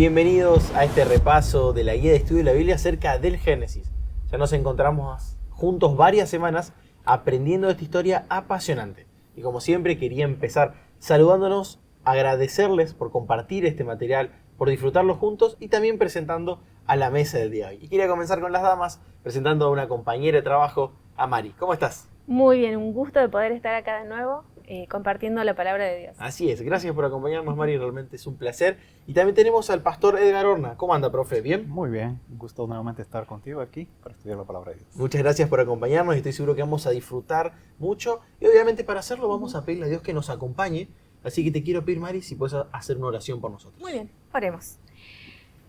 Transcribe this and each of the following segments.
Bienvenidos a este repaso de la guía de estudio de la Biblia acerca del Génesis. Ya nos encontramos juntos varias semanas aprendiendo esta historia apasionante. Y como siempre quería empezar saludándonos, agradecerles por compartir este material, por disfrutarlo juntos y también presentando a la mesa del día de hoy. Y quería comenzar con las damas, presentando a una compañera de trabajo, a Mari. ¿Cómo estás? Muy bien, un gusto de poder estar acá de nuevo compartiendo la palabra de Dios. Así es, gracias por acompañarnos, Mari, realmente es un placer. Y también tenemos al pastor Edgar Horna. ¿Cómo anda, profe? ¿Bien? Muy bien, un gusto nuevamente estar contigo aquí para estudiar la palabra de Dios. Muchas gracias por acompañarnos y estoy seguro que vamos a disfrutar mucho. Y obviamente para hacerlo vamos a pedirle a Dios que nos acompañe. Así que te quiero pedir, Mari, si puedes hacer una oración por nosotros. Muy bien, oremos.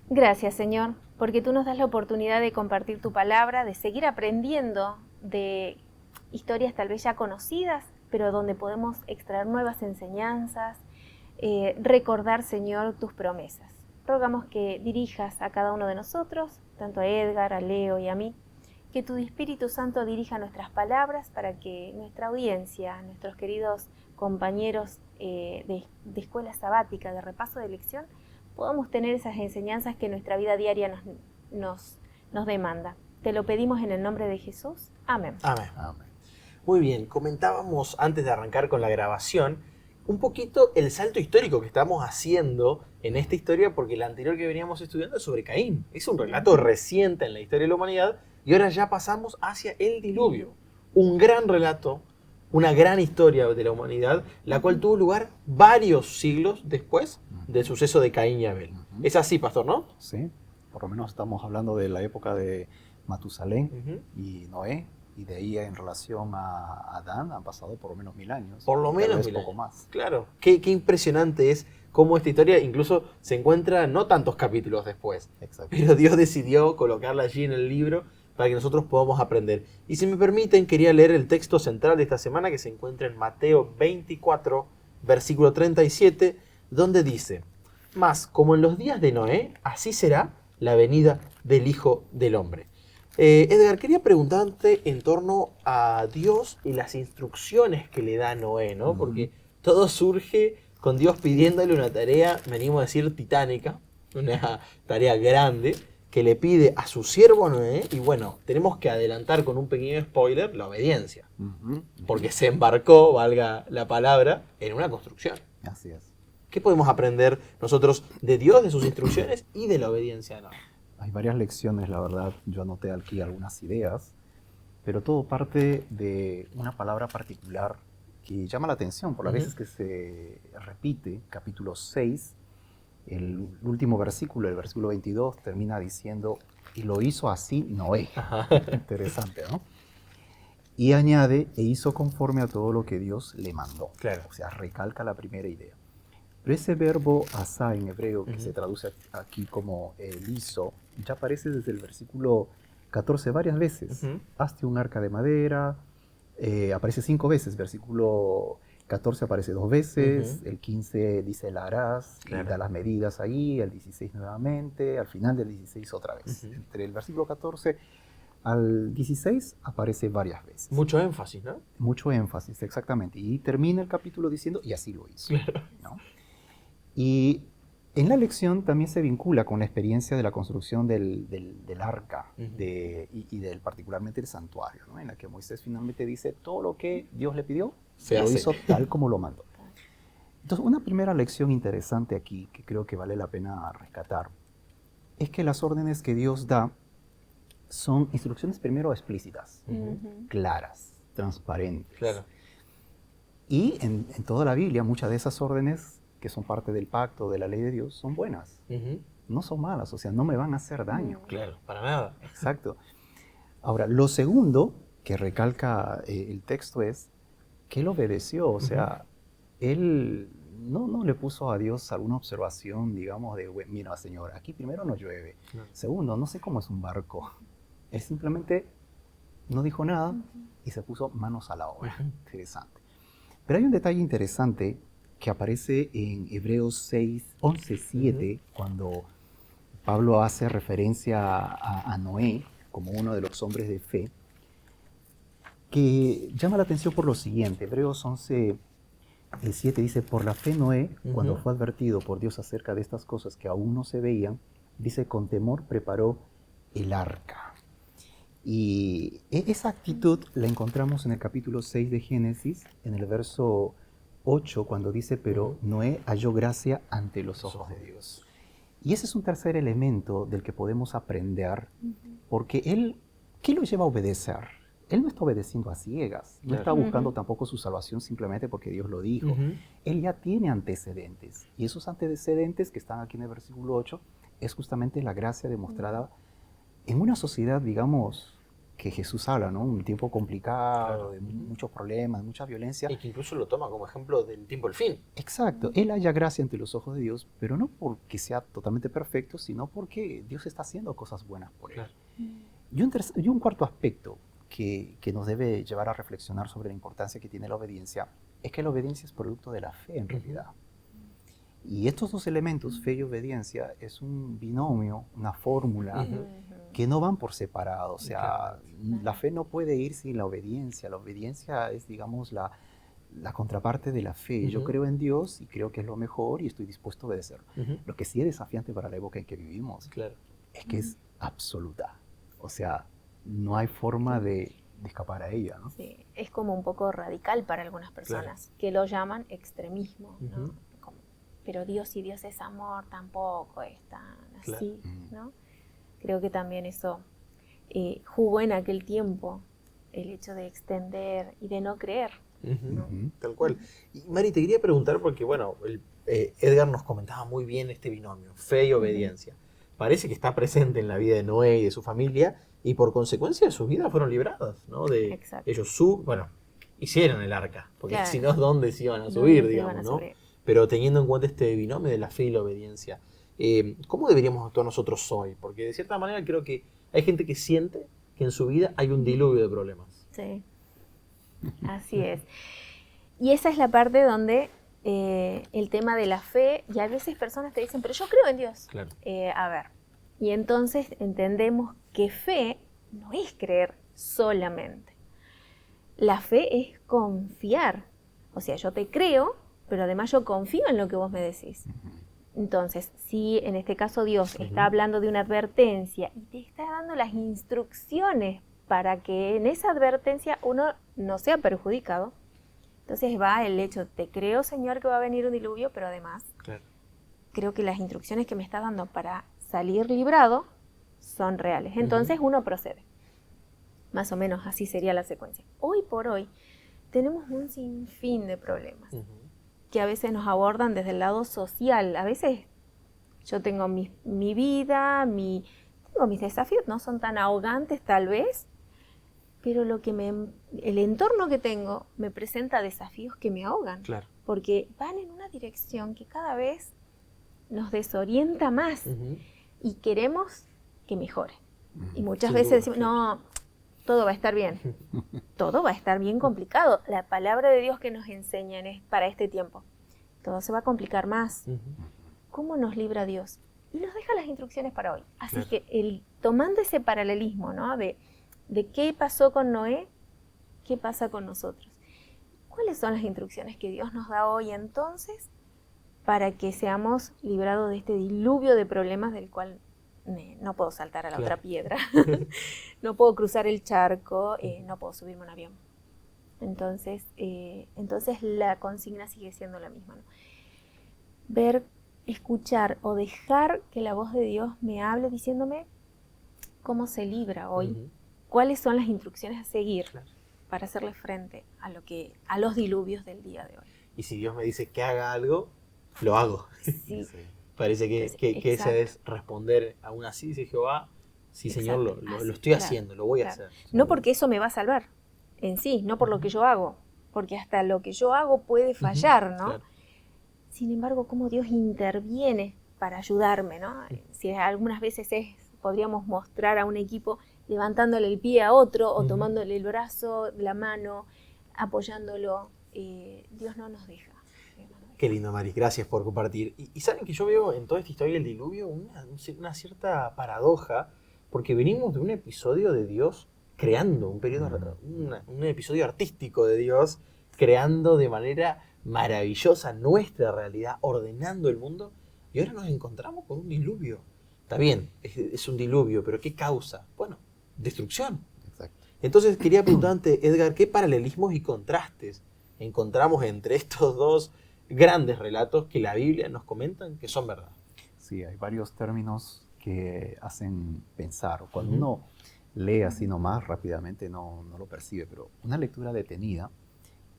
Gracias, Señor, porque tú nos das la oportunidad de compartir tu palabra, de seguir aprendiendo de historias tal vez ya conocidas, pero donde podemos extraer nuevas enseñanzas, recordar, Señor, tus promesas. Rogamos que dirijas a cada uno de nosotros, tanto a Edgar, a Leo y a mí, que tu Espíritu Santo dirija nuestras palabras para que nuestra audiencia, nuestros queridos compañeros de escuela sabática, de repaso de lección, podamos tener esas enseñanzas que nuestra vida diaria nos demanda. Te lo pedimos en el nombre de Jesús. Amén. Amén. Amén. Muy bien, comentábamos antes de arrancar con la grabación un poquito el salto histórico que estamos haciendo en esta historia, porque la anterior que veníamos estudiando es sobre Caín. Es un relato reciente en la historia de la humanidad y ahora ya pasamos hacia el diluvio. Un gran relato, una gran historia de la humanidad, la cual tuvo lugar varios siglos después del suceso de Caín y Abel. Es así, pastor, ¿no? Sí, por lo menos estamos hablando de la época de Matusalén y Noé. Y de ahí en relación a Adán han pasado por lo menos 1000 años. Por lo menos 1000 años. Más. Claro. Qué impresionante es cómo esta historia incluso se encuentra no tantos capítulos después. Exacto. Pero Dios decidió colocarla allí en el libro para que nosotros podamos aprender. Y si me permiten, quería leer el texto central de esta semana que se encuentra en Mateo 24, versículo 37, donde dice: «Mas como en los días de Noé, así será la venida del Hijo del Hombre». Edgar, quería preguntarte en torno a Dios y las instrucciones que le da a Noé, ¿no? Porque todo surge con Dios pidiéndole una tarea, me animo a decir, titánica, una tarea grande, que le pide a su siervo Noé, y bueno, tenemos que adelantar con un pequeño spoiler la obediencia, porque se embarcó, valga la palabra, en una construcción. Así es. ¿Qué podemos aprender nosotros de Dios, de sus instrucciones y de la obediencia de Noé? Hay varias lecciones, la verdad. Yo anoté aquí algunas ideas, pero todo parte de una palabra particular que llama la atención por las veces que se repite. Capítulo 6, el último versículo, el versículo 22, termina diciendo: y lo hizo así Noé. Interesante, ¿no? Y añade: e hizo conforme a todo lo que Dios le mandó. Claro. O sea, recalca la primera idea. Pero ese verbo asá en hebreo, que se traduce aquí como el hizo, ya aparece desde el versículo 14 varias veces. Hazte un arca de madera, aparece 5 veces. Versículo 14 aparece 2 veces, el 15 dice la harás, y da las medidas ahí, el 16 nuevamente, al final del 16 otra vez. Entre el versículo 14 al 16 aparece varias veces. Mucho énfasis, ¿no? Mucho énfasis, exactamente. Y termina el capítulo diciendo: y así lo hizo. Claro. ¿No? Y en la lección también se vincula con la experiencia de la construcción del arca y del particularmente el santuario, ¿no? En la que Moisés finalmente dice: todo lo que Dios le pidió, lo hizo tal como lo mandó. Entonces, una primera lección interesante aquí, que creo que vale la pena rescatar, es que las órdenes que Dios da son instrucciones primero explícitas, claras, transparentes. Claro. Y en toda la Biblia, muchas de esas órdenes que son parte del pacto, de la ley de Dios, son buenas. No son malas, o sea, no me van a hacer daño. Claro, para nada. Exacto. Ahora, lo segundo que recalca el texto es que él obedeció, o sea, él no le puso a Dios alguna observación, digamos, de: mira, Señor, aquí primero no llueve. Segundo, no sé cómo es un barco. Él simplemente no dijo nada y se puso manos a la obra. Interesante. Pero hay un detalle interesante que aparece en Hebreos 6, 11, 7, cuando Pablo hace referencia a Noé como uno de los hombres de fe, que llama la atención por lo siguiente. Hebreos 11, El 7 dice, por la fe Noé, cuando fue advertido por Dios acerca de estas cosas que aún no se veían, dice, con temor preparó el arca. Y esa actitud la encontramos en el capítulo 6 de Génesis, en el verso 8, cuando dice, pero Noé halló gracia ante los ojos de Dios. Y ese es un tercer elemento del que podemos aprender, porque él, ¿qué lo lleva a obedecer? Él no está obedeciendo a ciegas, no está buscando tampoco su salvación simplemente porque Dios lo dijo. Él ya tiene antecedentes, y esos antecedentes que están aquí en el versículo 8 es justamente la gracia demostrada en una sociedad, digamos, que Jesús habla, ¿no? Un tiempo complicado, de muchos problemas, mucha violencia. Y que incluso lo toma como ejemplo del tiempo del fin. Exacto. Él halla gracia ante los ojos de Dios, pero no porque sea totalmente perfecto, sino porque Dios está haciendo cosas buenas por él. Y un cuarto aspecto que nos debe llevar a reflexionar sobre la importancia que tiene la obediencia es que la obediencia es producto de la fe en realidad. Y estos dos elementos, fe y obediencia, es un binomio, una fórmula que no van por separado. O sea, la fe no puede ir sin la obediencia. La obediencia es, digamos, la contraparte de la fe. Yo creo en Dios y creo que es lo mejor y estoy dispuesto a obedecerlo. Lo que sí es desafiante para la época en que vivimos es que es absoluta. O sea, no hay forma de escapar a ella, ¿no? Sí, es como un poco radical para algunas personas, que lo llaman extremismo, ¿no? Pero Dios, si Dios es amor, tampoco es tan así, ¿no? Creo que también eso jugó en aquel tiempo el hecho de extender y de no creer, ¿no? Tal cual. Y Mari, te quería preguntar porque, bueno, Edgar nos comentaba muy bien este binomio, fe y obediencia. Parece que está presente en la vida de Noé y de su familia y por consecuencia sus vidas fueron libradas, ¿no? Ellos hicieron el arca, porque si no, ¿dónde se iban a subir, digamos, ¿no? Pero teniendo en cuenta este binomio de la fe y la obediencia, ¿cómo deberíamos actuar nosotros hoy? Porque de cierta manera creo que hay gente que siente que en su vida hay un diluvio de problemas. Sí, así es. Y esa es la parte donde el tema de la fe, y a veces personas te dicen, pero yo creo en Dios. Claro. A ver, y entonces entendemos que fe no es creer solamente. La fe es confiar. O sea, yo te creo, pero además yo confío en lo que vos me decís. Entonces, si en este caso Dios está hablando de una advertencia y te está dando las instrucciones para que en esa advertencia uno no sea perjudicado, entonces va el hecho, te creo, Señor, que va a venir un diluvio, pero además creo que las instrucciones que me está dando para salir librado son reales. Entonces uno procede. Más o menos así sería la secuencia. Hoy por hoy tenemos un sinfín de problemas que a veces nos abordan desde el lado social. A veces yo tengo mi vida, tengo mis desafíos, no son tan ahogantes tal vez, pero el entorno que tengo me presenta desafíos que me ahogan, porque van en una dirección que cada vez nos desorienta más y queremos que mejore. Y muchas veces decimos, no, todo va a estar bien. Todo va a estar bien complicado. La palabra de Dios que nos enseñan es para este tiempo. Todo se va a complicar más. ¿Cómo nos libra Dios? Y nos deja las instrucciones para hoy. Así que tomando ese paralelismo, ¿no? de qué pasó con Noé, qué pasa con nosotros. ¿Cuáles son las instrucciones que Dios nos da hoy entonces para que seamos librados de este diluvio de problemas del cual no puedo saltar a la otra piedra, no puedo cruzar el charco, no puedo subirme a un avión? Entonces la consigna sigue siendo la misma, ¿no? Ver, escuchar o dejar que la voz de Dios me hable diciéndome cómo se libra hoy, cuáles son las instrucciones a seguir para hacerle frente a los diluvios del día de hoy. Y si Dios me dice que haga algo, lo hago. Sí. Parece que ese es responder aún así, dice Jehová, sí Señor, lo estoy haciendo, lo voy a hacer. No porque eso me va a salvar en sí, no por lo que yo hago, porque hasta lo que yo hago puede fallar, ¿no? Sin embargo, cómo Dios interviene para ayudarme, ¿no? Si algunas veces podríamos mostrar a un equipo levantándole el pie a otro o tomándole el brazo, la mano, apoyándolo, Dios no nos deja. Qué lindo, Mari, gracias por compartir. Y saben que yo veo en toda esta historia del diluvio una cierta paradoja, porque venimos de un episodio de Dios creando, un episodio artístico de Dios, creando de manera maravillosa nuestra realidad, ordenando el mundo, y ahora nos encontramos con un diluvio. Está bien, es un diluvio, pero ¿qué causa? Bueno, destrucción. Exacto. Entonces quería preguntarte, Edgar, ¿qué paralelismos y contrastes encontramos entre estos dos grandes relatos que la Biblia nos comentan que son verdad? Sí, hay varios términos que hacen pensar. Cuando Ujú. uno lee así nomás, rápidamente no lo percibe, pero una lectura detenida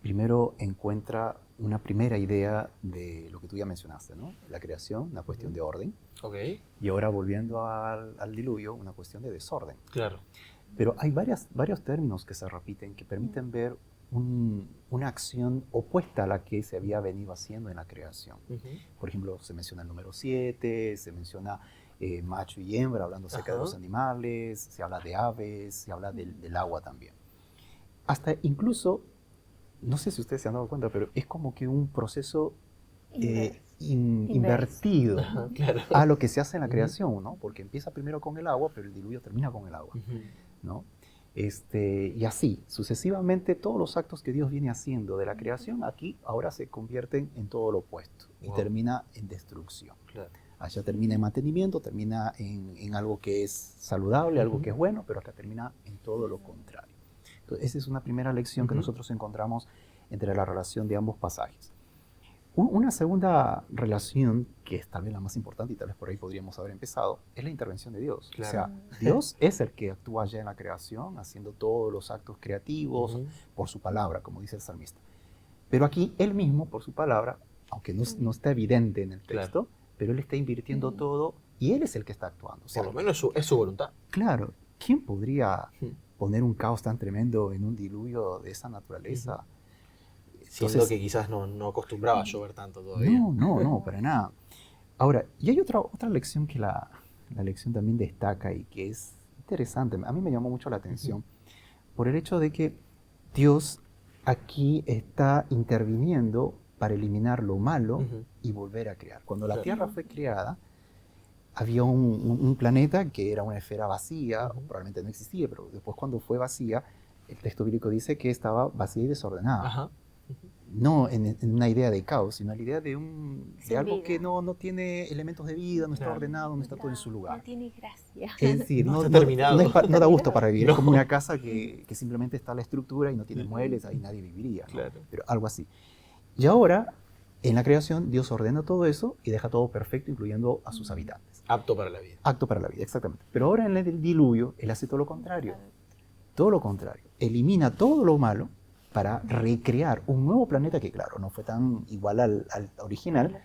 primero encuentra una primera idea de lo que tú ya mencionaste, ¿no? La creación, una cuestión de orden, Ok, y ahora volviendo al diluvio, una cuestión de desorden. claro. Pero hay varios términos que se repiten que permiten ver una acción opuesta a la que se había venido haciendo en la creación. Ujú. Por ejemplo, se menciona el número 7, se menciona macho y hembra, hablando acerca de Ajá. los animales, se habla de aves, se habla del agua también. Hasta incluso, no sé si ustedes se han dado cuenta, pero es como que un proceso invertido Ajá, claro. a lo que se hace en la Ujú. creación, ¿no? Porque empieza primero con el agua, pero el diluvio termina con el agua, Ujú. ¿no? Y así, sucesivamente, todos los actos que Dios viene haciendo de la creación, aquí ahora se convierten en todo lo opuesto y Wow. termina en destrucción. Claro. Allá termina en mantenimiento, termina en algo que es saludable, algo Ujú. que es bueno, pero acá termina en todo lo contrario. Entonces, esa es una primera lección que Ujú. nosotros encontramos entre la relación de ambos pasajes. Una segunda relación, que es tal vez la más importante y tal vez por ahí podríamos haber empezado, es la intervención de Dios. Claro. O sea, Dios es el que actúa ya en la creación, haciendo todos los actos creativos Ujú. por su palabra, como dice el salmista. Pero aquí Él mismo, por su palabra, aunque no está evidente en el texto, pero Él está invirtiendo todo y Él es el que está actuando. O sea, Por lo menos es su voluntad. claro, ¿quién podría Ujú. poner un caos tan tremendo en un diluvio de esa naturaleza? Siendo Entonces, que quizás no acostumbraba a llover tanto todavía. no, para nada. Ahora, y hay otra lección que la lección también destaca y que es interesante. A mí me llamó mucho la atención por el hecho de que Dios aquí está interviniendo para eliminar lo malo Ujú. y volver a crear. Cuando la Claro. Tierra fue creada, había un planeta que era una esfera vacía, Ujú. probablemente no existía, pero después cuando fue vacía, el texto bíblico dice que estaba vacía y desordenada. Ajá. No en una idea de caos, sino en la idea de Sin algo vida. que no tiene elementos de vida, no está Claro. ordenado, no está todo en su No lugar. tiene gracia. Es decir, No está terminado. no da gusto para vivir. No. Es como una casa que simplemente está la estructura y no tiene Ujú. muebles, ahí nadie viviría, ¿no? Claro. Pero algo así. Y ahora, en la creación, Dios ordena todo eso y deja todo perfecto, incluyendo a sus habitantes. Apto para la vida. Acto para la vida, exactamente. Pero ahora en el diluvio, Él hace todo lo contrario. Todo lo contrario. Elimina todo lo malo para recrear un nuevo planeta que, claro, no fue tan igual al original,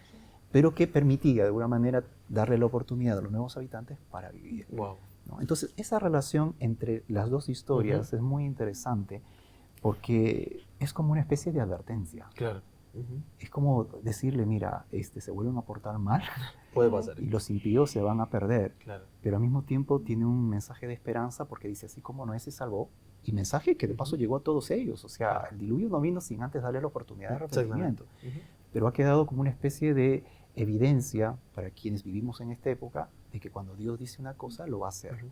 pero que permitía de alguna manera darle la oportunidad a los nuevos habitantes para vivir, Wow. ¿no? Entonces, esa relación entre las dos historias es muy interesante porque es como una especie de advertencia. Claro. Ujú. Es como decirle, mira, se vuelven a portar mal Puede pasar. y los impíos se van a perder, Claro. pero al mismo tiempo tiene un mensaje de esperanza porque dice, así como Noé se salvó, y mensaje que de paso llegó a todos ellos. O sea, el diluvio no vino sin antes darle la oportunidad de arrepentimiento, pero ha quedado como una especie de evidencia para quienes vivimos en esta época de que cuando Dios dice una cosa, lo va a hacer.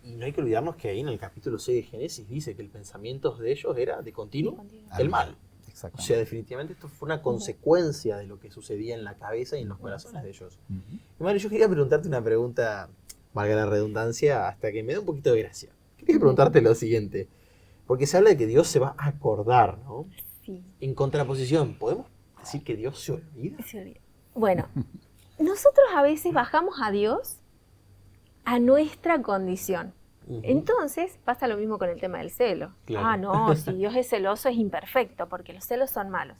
Y no hay que olvidarnos que ahí en el capítulo 6 de Génesis dice que el pensamiento de ellos era de continuo el mal. O Exactamente. sea, definitivamente esto fue una consecuencia de lo que sucedía en la cabeza y en los corazones de ellos. Ujú. Y Mario, yo quería preguntarte una pregunta, valga la redundancia, hasta que me dé un poquito de gracia. Quería preguntarte lo siguiente, porque se habla de que Dios se va a acordar, ¿no? Sí. En contraposición, ¿podemos decir que Dios se olvida? Se olvida. Bueno, nosotros a veces bajamos a Dios a nuestra condición. Entonces pasa lo mismo con el tema del celo. Claro. Ah, no, si Dios es celoso es imperfecto, porque los celos son malos.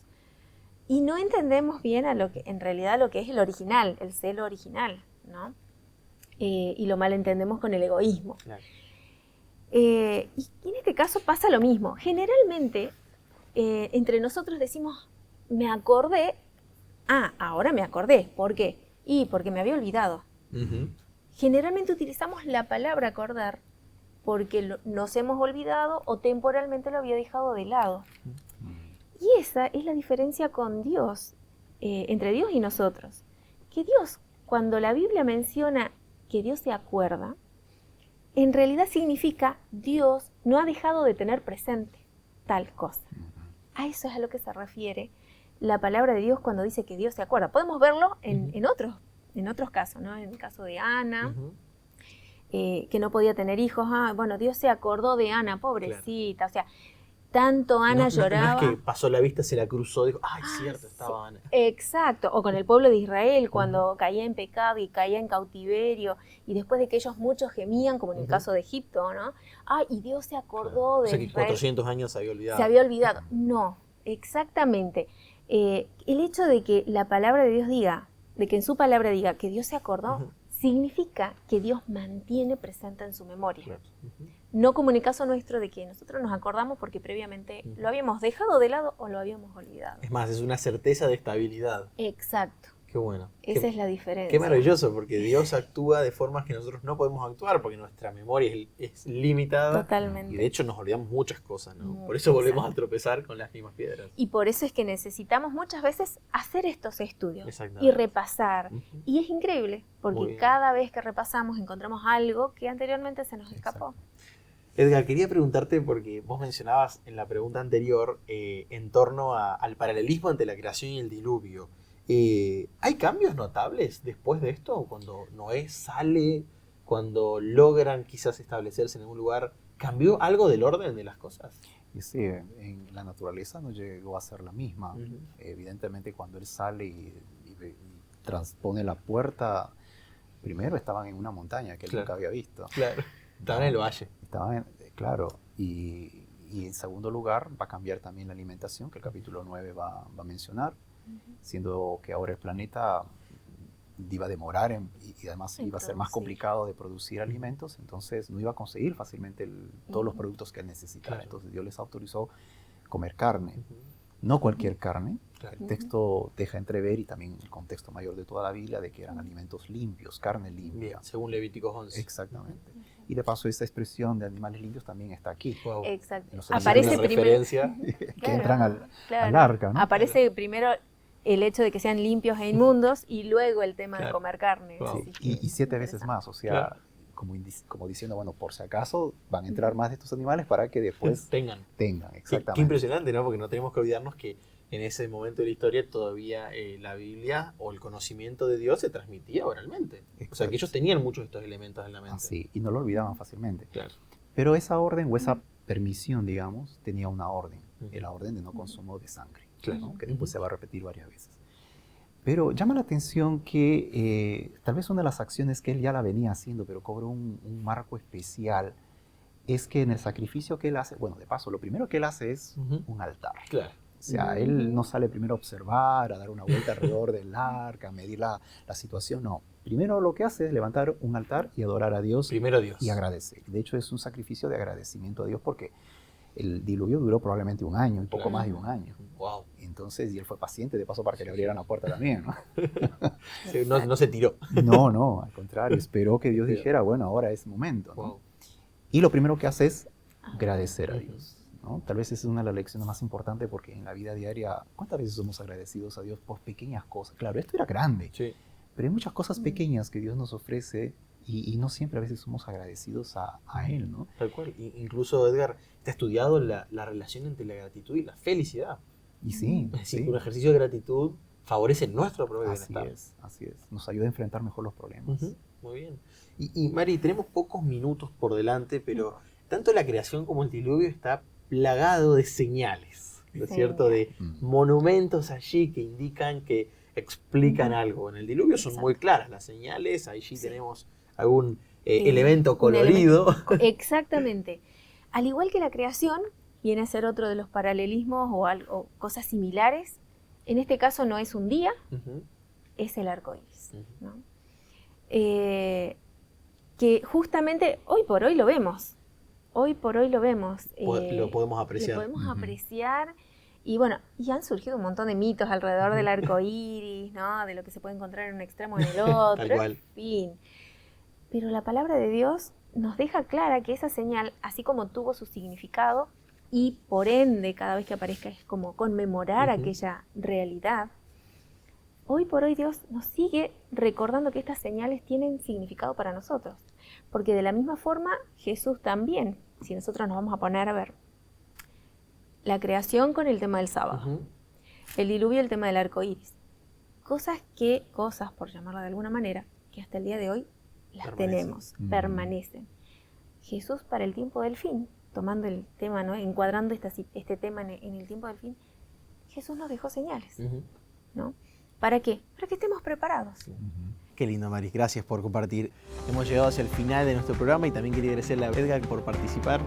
Y no entendemos bien en realidad lo que es el original, el celo original, ¿no? Y lo malentendemos con el egoísmo. Claro. Y en este caso pasa lo mismo. Generalmente, entre nosotros decimos, me acordé, ahora me acordé. ¿Por qué? Porque me había olvidado. Generalmente utilizamos la palabra acordar porque nos hemos olvidado o temporalmente lo había dejado de lado. Y esa es la diferencia con Dios, entre Dios y nosotros. Que Dios, cuando la Biblia menciona que Dios se acuerda, en realidad significa Dios no ha dejado de tener presente tal cosa. A eso es a lo que se refiere la palabra de Dios cuando dice que Dios se acuerda. Podemos verlo en otros casos, ¿no? En el caso de Ana, que no podía tener hijos. Bueno, Dios se acordó de Ana, pobrecita. Claro. O sea, tanto Ana lloraba. No es que pasó la vista, se la cruzó, dijo, ¡ay, cierto, estaba Ana! Exacto. O con el pueblo de Israel, cuando caía en pecado y caía en cautiverio, y después de que ellos muchos gemían, como en el caso de Egipto, ¿no? Y Dios se acordó de O sea, que Israel. 400 años se había olvidado. Se había olvidado. No, exactamente. El hecho de que la palabra de Dios diga, de que en su palabra diga que Dios se acordó, significa que Dios mantiene presente en su memoria. Claro. No como en el caso nuestro de que nosotros nos acordamos porque previamente lo habíamos dejado de lado o lo habíamos olvidado. Es más, es una certeza de estabilidad. Exacto. Qué bueno. Esa es la diferencia. Qué maravilloso, porque Dios actúa de formas que nosotros no podemos actuar, porque nuestra memoria es limitada. Totalmente. Y de hecho nos olvidamos muchas cosas, ¿no? Por eso volvemos a tropezar con las mismas piedras. Y por eso es que necesitamos muchas veces hacer estos estudios y repasar. Y es increíble, porque cada vez que repasamos encontramos algo que anteriormente se nos escapó. Edgar, quería preguntarte, porque vos mencionabas en la pregunta anterior en torno al paralelismo entre la creación y el diluvio. ¿Hay cambios notables después de esto? Cuando Noé sale, cuando logran quizás establecerse en algún lugar, ¿cambió algo del orden de las cosas? Y sí, en la naturaleza no llegó a ser la misma. Evidentemente cuando él sale y transpone la puerta, primero estaban en una montaña que él nunca había visto. Claro, estaban en el valle. Claro, y en segundo lugar va a cambiar también la alimentación, que el capítulo 9 va a mencionar, siendo que ahora el planeta iba a demorar y además iba a ser más complicado de producir alimentos, entonces no iba a conseguir fácilmente todos los productos que él necesitaba. Claro. Entonces Dios les autorizó comer carne, no cualquier carne. Claro. El texto deja entrever, y también el contexto mayor de toda la Biblia, de que eran alimentos limpios, carne limpia. Bien, según Levíticos 11. Exactamente. Y de paso esa expresión de animales limpios también está aquí. Wow. Exacto. Aparece primero que entran al arca, ¿no? Aparece primero el hecho de que sean limpios e inmundos y luego el tema de comer carne. Wow. Y 7 veces más, o sea, como diciendo, bueno, por si acaso van a entrar más de estos animales para que después tengan, exactamente. Qué impresionante, ¿no? Porque no tenemos que olvidarnos que en ese momento de la historia todavía la Biblia o el conocimiento de Dios se transmitía oralmente. Exacto. O sea, que ellos tenían muchos de estos elementos en la mente. Sí, y no lo olvidaban fácilmente. Claro. Pero esa orden o esa permisión, digamos, tenía una orden. La orden de no consumo de sangre, ¿no? Que después se va a repetir varias veces. Pero llama la atención que tal vez una de las acciones que él ya la venía haciendo, pero cobró un marco especial, es que en el sacrificio que él hace, bueno, de paso, lo primero que él hace es un altar. Claro. O sea, él no sale primero a observar, a dar una vuelta alrededor del arca, a medir la situación, no. Primero lo que hace es levantar un altar y adorar a Dios. Primero a Dios. Y agradecer. De hecho, es un sacrificio de agradecimiento a Dios porque el diluvio duró probablemente un año, un poco más de un año. Wow. Entonces, y él fue paciente, de paso, para que le abrieran la puerta también, ¿no? Sí, no se tiró. No, al contrario, esperó que Dios dijera, bueno, ahora es momento, ¿no? Wow. Y lo primero que hace es agradecer a Dios, ¿no? Tal vez es una de las lecciones más importantes, porque en la vida diaria, ¿cuántas veces somos agradecidos a Dios por pequeñas cosas? Claro, esto era grande, sí, pero hay muchas cosas pequeñas que Dios nos ofrece y no siempre a veces somos agradecidos a Él, ¿no? Tal cual. Incluso, Edgar, te ha estudiado la relación entre la gratitud y la felicidad. Y sí. Es decir, un ejercicio de gratitud favorece nuestro propio bienestar. Así es. Nos ayuda a enfrentar mejor los problemas. Muy bien. Y Mari, tenemos pocos minutos por delante, pero tanto la creación como el diluvio está plagado de señales, ¿no es cierto? De monumentos allí que indican, que explican algo. En el diluvio son muy claras las señales, allí tenemos algún elemento colorido. Exactamente. Al igual que la creación, viene a ser otro de los paralelismos o cosas similares. En este caso no es un día, es el arco iris, ¿no? Que justamente hoy por hoy lo vemos. Hoy por hoy lo vemos. Lo podemos apreciar. Lo podemos apreciar. Y bueno, y han surgido un montón de mitos alrededor del arco iris, ¿no? De lo que se puede encontrar en un extremo o en el otro. Tal cual. En fin. Pero la palabra de Dios nos deja clara que esa señal, así como tuvo su significado, y por ende cada vez que aparezca es como conmemorar aquella realidad, hoy por hoy Dios nos sigue recordando que estas señales tienen significado para nosotros. Porque de la misma forma Jesús también, si nosotros nos vamos a poner a ver, La creación con el tema del sábado. Ujú. El diluvio, el tema del arco iris. Cosas, por llamarlo de alguna manera, que hasta el día de hoy las Permanecen. tenemos, permanecen. Jesús para el tiempo del fin, tomando el tema, ¿no? Encuadrando este tema en el tiempo del fin, Jesús nos dejó señales, Ujú. ¿no? ¿Para qué? Para que estemos preparados. Qué lindo, Maris. Gracias por compartir. Hemos llegado hacia el final de nuestro programa y también quería agradecerle a Edgar por participar.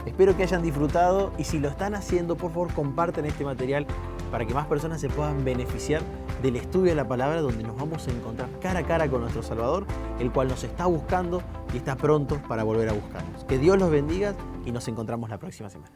Espero que hayan disfrutado y si lo están haciendo, por favor, compartan este material para que más personas se puedan beneficiar del estudio de la palabra, donde nos vamos a encontrar cara a cara con nuestro Salvador, el cual nos está buscando y está pronto para volver a buscarnos. Que Dios los bendiga y nos encontramos la próxima semana.